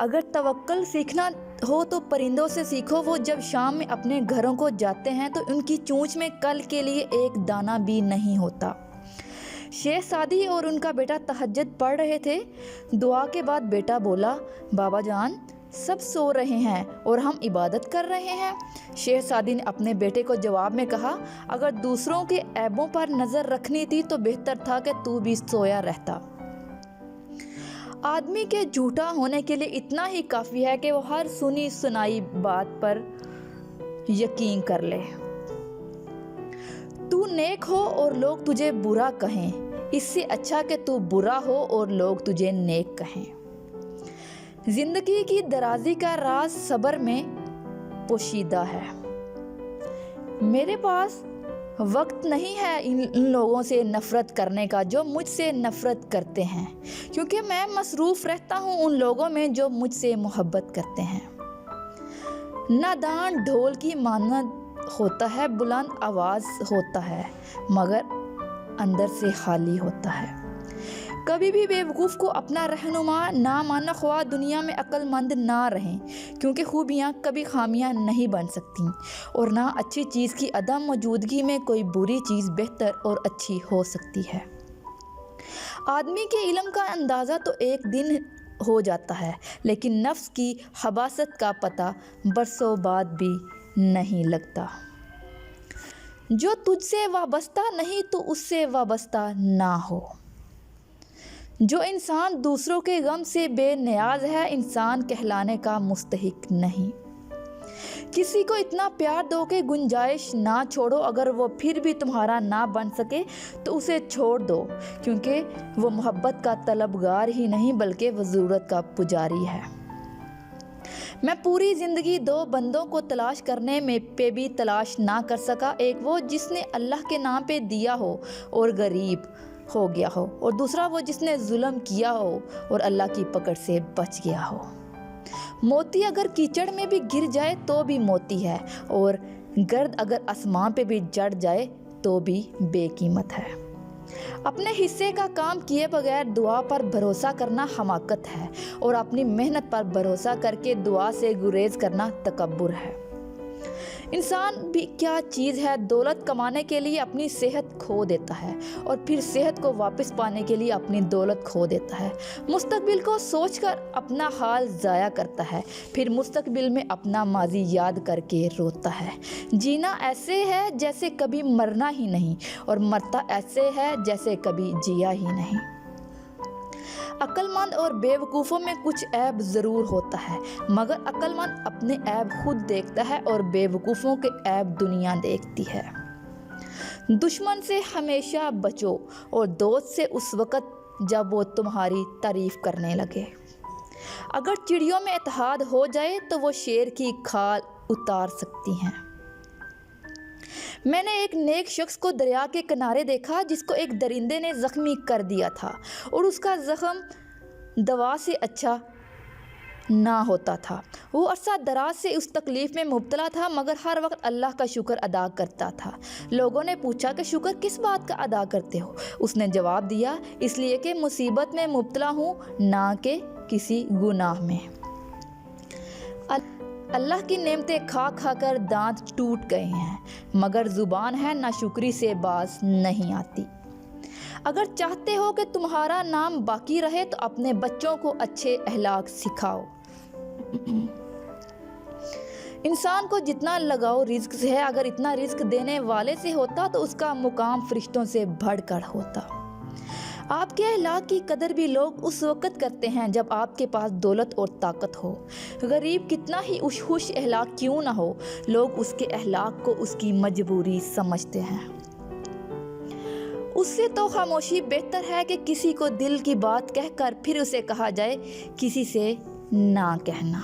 اگر توکل سیکھنا ہو تو پرندوں سے سیکھو، وہ جب شام میں اپنے گھروں کو جاتے ہیں تو ان کی چونچ میں کل کے لیے ایک دانہ بھی نہیں ہوتا۔ شیخ سعدی اور ان کا بیٹا تہجد پڑھ رہے تھے۔ دعا کے بعد بیٹا بولا، بابا جان سب سو رہے ہیں اور ہم عبادت کر رہے ہیں۔ شیخ سعدی نے اپنے بیٹے کو جواب میں کہا، اگر دوسروں کے عیبوں پر نظر رکھنی تھی تو بہتر تھا کہ تو بھی سویا رہتا۔ آدمی کے جھوٹا ہونے کے لیے اتنا ہی کافی ہے کہ وہ ہر سنی سنائی بات پر یقین کر لے۔ تو نیک ہو اور لوگ تجھے برا کہیں، اس سے اچھا کہ تو برا ہو اور لوگ تجھے نیک کہیں۔ زندگی کی درازی کا راز صبر میں پوشیدہ ہے۔ میرے پاس وقت نہیں ہے ان لوگوں سے نفرت کرنے کا جو مجھ سے نفرت کرتے ہیں، کیونکہ میں مصروف رہتا ہوں ان لوگوں میں جو مجھ سے محبت کرتے ہیں۔ نادان ڈھول کی مانند ہوتا ہے، بلند آواز ہوتا ہے مگر اندر سے خالی ہوتا ہے۔ کبھی بھی بیوقوف کو اپنا رہنما نہ مانا، خواہ دنیا میں عقل مند نہ رہیں، کیونکہ خوبیاں کبھی خامیاں نہیں بن سکتی اور نہ اچھی چیز کی عدم موجودگی میں کوئی بری چیز بہتر اور اچھی ہو سکتی ہے۔ آدمی کے علم کا اندازہ تو ایک دن ہو جاتا ہے، لیکن نفس کی خباثت کا پتہ برسوں بعد بھی نہیں لگتا۔ جو تجھ سے وابستہ نہیں تو اس سے وابستہ نہ ہو۔ جو انسان دوسروں کے غم سے بے نیاز ہے، انسان کہلانے کا مستحق نہیں۔ کسی کو اتنا پیار دو کہ گنجائش نہ چھوڑو، اگر وہ پھر بھی تمہارا نہ بن سکے تو اسے چھوڑ دو، کیونکہ وہ محبت کا طلبگار ہی نہیں بلکہ وہ ضرورت کا پجاری ہے۔ میں پوری زندگی دو بندوں کو تلاش کرنے میں پہ بھی تلاش نہ کر سکا، ایک وہ جس نے اللہ کے نام پہ دیا ہو اور غریب ہو گیا ہو، اور دوسرا وہ جس نے ظلم کیا ہو اور اللہ کی پکڑ سے بچ گیا ہو۔ موتی اگر کیچڑ میں بھی گر جائے تو بھی موتی ہے، اور گرد اگر آسمان پہ بھی جڑ جائے تو بھی بے قیمت ہے۔ اپنے حصے کا کام کیے بغیر دعا پر بھروسہ کرنا حماقت ہے، اور اپنی محنت پر بھروسہ کر کے دعا سے گریز کرنا تکبر ہے۔ انسان بھی کیا چیز ہے، دولت کمانے کے لیے اپنی صحت کھو دیتا ہے اور پھر صحت کو واپس پانے کے لیے اپنی دولت کھو دیتا ہے۔ مستقبل کو سوچ کر اپنا حال ضائع کرتا ہے، پھر مستقبل میں اپنا ماضی یاد کر کے روتا ہے۔ جینا ایسے ہے جیسے کبھی مرنا ہی نہیں، اور مرتا ایسے ہے جیسے کبھی جیا ہی نہیں۔ عقل مند اور بیوقوفوں میں کچھ عیب ضرور ہوتا ہے، مگر عقل مند اپنے عیب خود دیکھتا ہے اور بیوقوفوں کے عیب دنیا دیکھتی ہے۔ دشمن سے ہمیشہ بچو اور دوست سے اس وقت جب وہ تمہاری تعریف کرنے لگے۔ اگر چڑیوں میں اتحاد ہو جائے تو وہ شیر کی کھال اتار سکتی ہیں۔ میں نے ایک نیک شخص کو دریا کے کنارے دیکھا جس کو ایک درندے نے زخمی کر دیا تھا، اور اس کا زخم دوا سے اچھا نہ ہوتا تھا۔ وہ عرصہ دراز سے اس تکلیف میں مبتلا تھا، مگر ہر وقت اللہ کا شکر ادا کرتا تھا۔ لوگوں نے پوچھا کہ شکر کس بات کا ادا کرتے ہو؟ اس نے جواب دیا، اس لیے کہ مصیبت میں مبتلا ہوں، نہ کہ کسی گناہ میں۔ اللہ کی نعمتیں کھا کھا کر دانت ٹوٹ گئے ہیں، مگر زبان ہے ناشکری سے باز نہیں آتی۔ اگر چاہتے ہو کہ تمہارا نام باقی رہے تو اپنے بچوں کو اچھے اخلاق سکھاؤ۔ انسان کو جتنا لگاؤ رزق سے ہے، اگر اتنا رزق دینے والے سے ہوتا تو اس کا مقام فرشتوں سے بڑھ کر ہوتا۔ آپ کے اخلاق کی قدر بھی لوگ اس وقت کرتے ہیں جب آپ کے پاس دولت اور طاقت ہو۔ غریب کتنا ہی خوش اخلاق کیوں نہ ہو، لوگ اس کے اخلاق کو اس کی مجبوری سمجھتے ہیں۔ اس سے تو خاموشی بہتر ہے کہ کسی کو دل کی بات کہہ کر پھر اسے کہا جائے کسی سے نہ کہنا۔